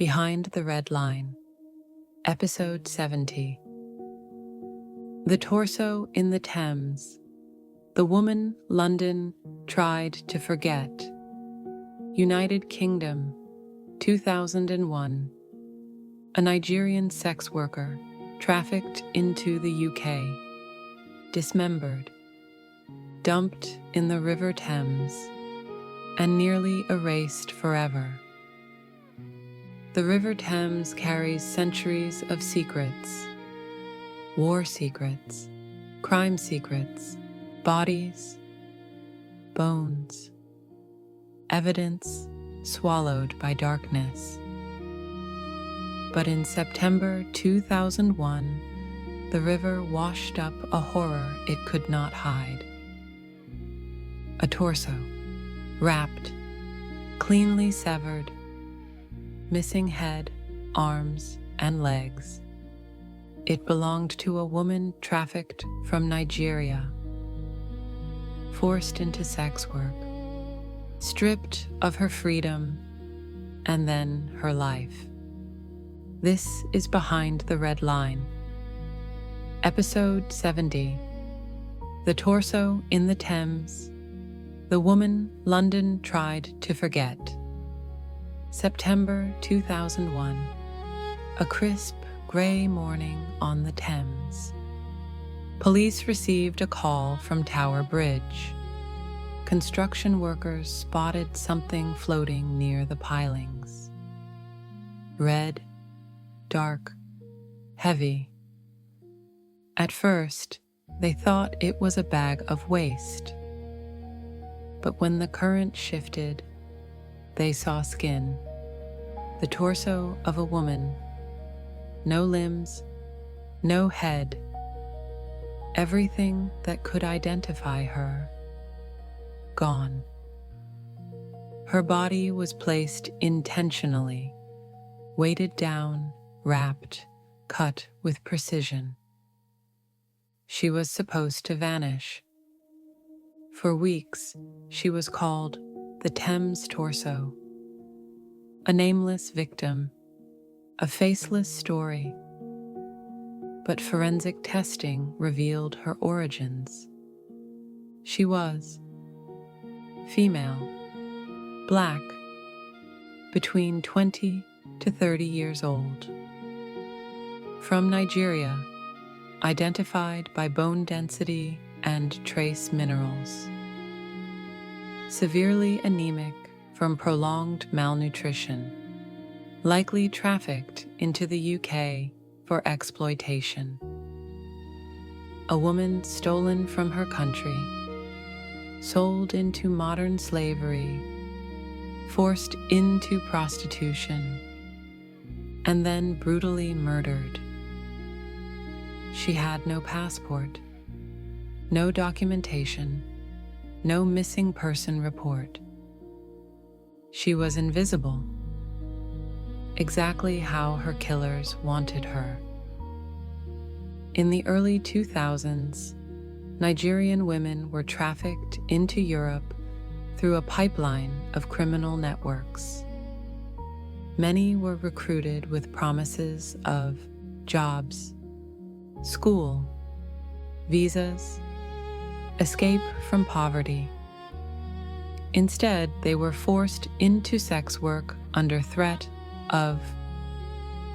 Behind the Red Line, Episode 70. The torso in the Thames. The woman London tried to forget. United Kingdom, 2001. A Nigerian sex worker trafficked into the UK, dismembered, dumped in the River Thames, and nearly erased forever. The River Thames carries centuries of secrets, war secrets, crime secrets, bodies, bones, evidence swallowed by darkness. But in September 2001, the river washed up a horror it could not hide. A torso, wrapped, cleanly severed, missing head, arms, and legs. It belonged to a woman trafficked from Nigeria, forced into sex work, stripped of her freedom, and then her life. This is Behind the Red Line. Episode 70. The torso in the Thames. The woman London tried to forget. September 2001. A crisp, gray morning on the Thames. Police received a call from Tower Bridge. Construction workers spotted something floating near the pilings. Red, dark, heavy. At first, they thought it was a bag of waste. But when the current shifted, they saw skin, the torso of a woman, no limbs, no head, everything that could identify her, gone. Her body was placed intentionally, weighted down, wrapped, cut with precision. She was supposed to vanish. For weeks, she was called the Thames Torso, a nameless victim, a faceless story. But forensic testing revealed her origins. She was female, black, between 20 to 30 years old. From Nigeria, identified by bone density and trace minerals. Severely anemic from prolonged malnutrition, likely trafficked into the UK for exploitation. A woman stolen from her country, sold into modern slavery, forced into prostitution, and then brutally murdered. She had no passport, no documentation, no missing person report. She was invisible, exactly how her killers wanted her. In the early 2000s, Nigerian women were trafficked into Europe through a pipeline of criminal networks. Many were recruited with promises of jobs, school, visas, escape from poverty. Instead, they were forced into sex work under threat of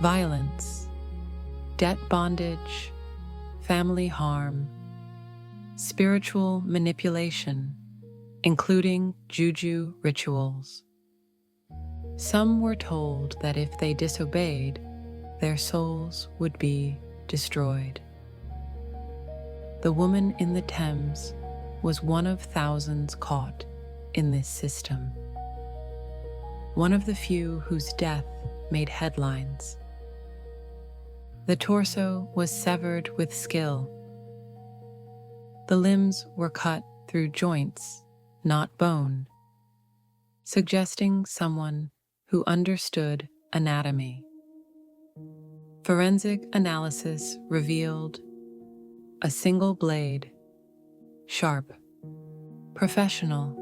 violence, debt bondage, family harm, spiritual manipulation, including juju rituals. Some were told that if they disobeyed, their souls would be destroyed. The woman in the Thames was one of thousands caught in this system. One of the few whose death made headlines. The torso was severed with skill. The limbs were cut through joints, not bone, suggesting someone who understood anatomy. Forensic analysis revealed a single blade, sharp, professional,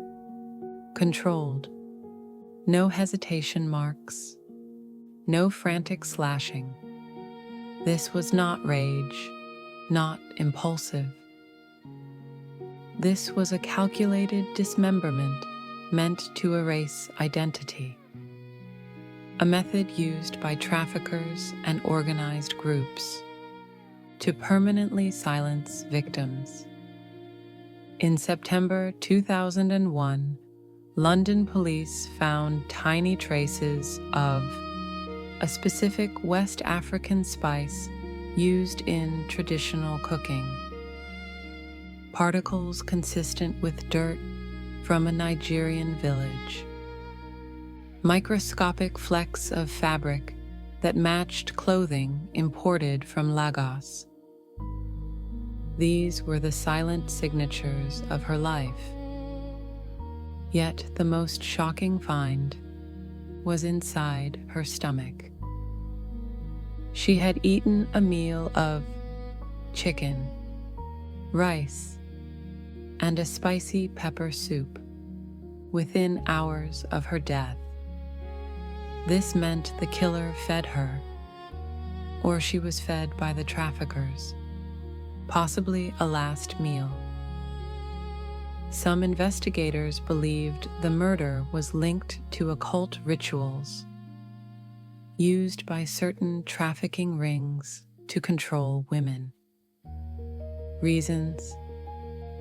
controlled, no hesitation marks, no frantic slashing. This was not rage, not impulsive. This was a calculated dismemberment meant to erase identity, a method used by traffickers and organized groups to permanently silence victims. In September 2001, London police found tiny traces of a specific West African spice used in traditional cooking. Particles consistent with dirt from a Nigerian village. Microscopic flecks of fabric that matched clothing imported from Lagos. These were the silent signatures of her life. Yet the most shocking find was inside her stomach. She had eaten a meal of chicken, rice, and a spicy pepper soup within hours of her death. This meant the killer fed her, or she was fed by the traffickers, possibly a last meal. Some investigators believed the murder was linked to occult rituals used by certain trafficking rings to control women. Reasons: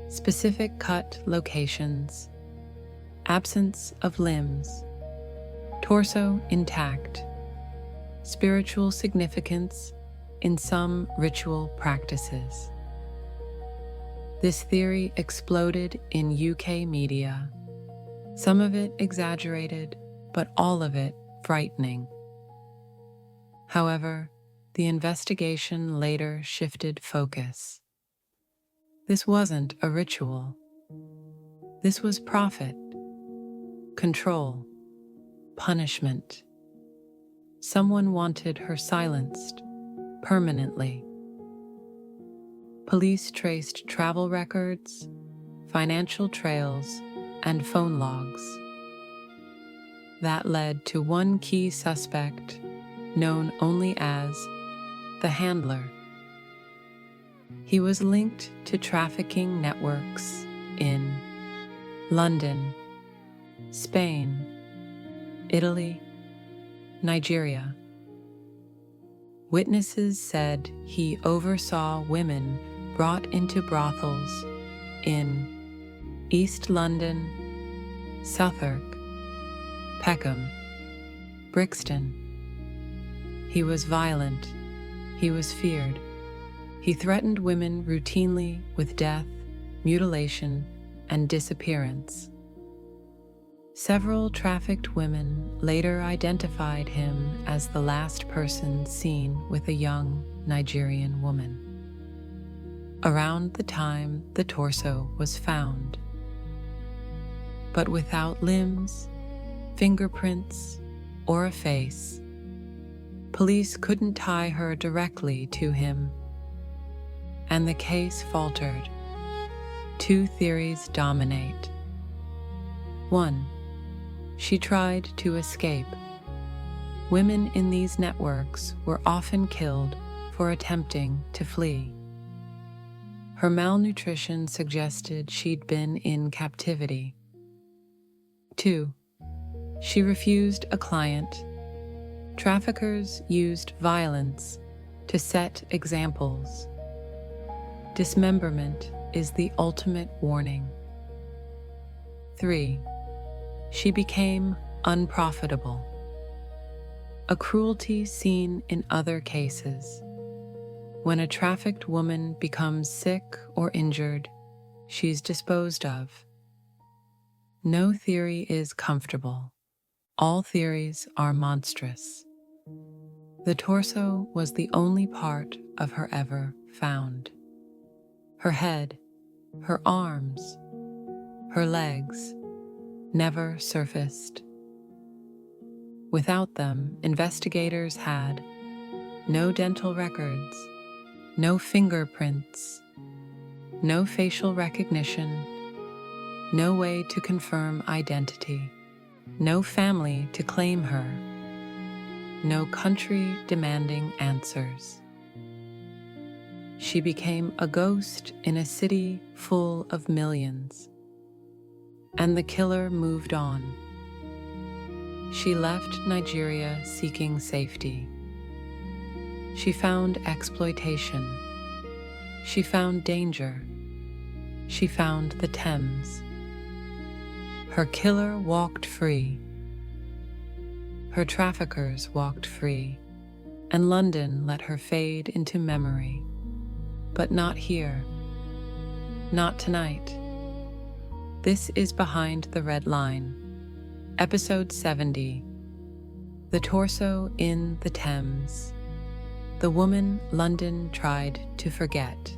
specific cut locations, absence of limbs, torso intact, spiritual significance in some ritual practices. This theory exploded in UK media, some of it exaggerated, but all of it frightening. However, the investigation later shifted focus. This wasn't a ritual. This was profit, control, punishment. Someone wanted her silenced permanently. Police traced travel records, financial trails, and phone logs. That led to one key suspect, known only as the handler. He was linked to trafficking networks in London, Spain, Italy, Nigeria. Witnesses said he oversaw women brought into brothels in East London, Southwark, Peckham, Brixton. He was violent. He was feared. He threatened women routinely with death, mutilation, and disappearance. Several trafficked women later identified him as the last person seen with a young Nigerian woman, around the time the torso was found. But without limbs, fingerprints, or a face, police couldn't tie her directly to him, and the case faltered. Two theories dominate. One, she tried to escape. Women in these networks were often killed for attempting to flee. Her malnutrition suggested she'd been in captivity. 2. She refused a client. Traffickers used violence to set examples. Dismemberment is the ultimate warning. 3. She became unprofitable. A cruelty seen in other cases. When a trafficked woman becomes sick or injured, she's disposed of. No theory is comfortable. All theories are monstrous. The torso was the only part of her ever found. Her head, her arms, her legs never surfaced. Without them, investigators had no dental records, no fingerprints, no facial recognition, no way to confirm identity, no family to claim her. no country demanding answers. She became a ghost in a city full of millions, and the killer moved on. She left Nigeria seeking safety. She found exploitation. She found danger. She found the Thames. Her killer walked free. Her traffickers walked free, and London let her fade into memory. But not here. Not tonight. This is Behind the Red Line, Episode 70, The Torso in the Thames, the woman London tried to forget.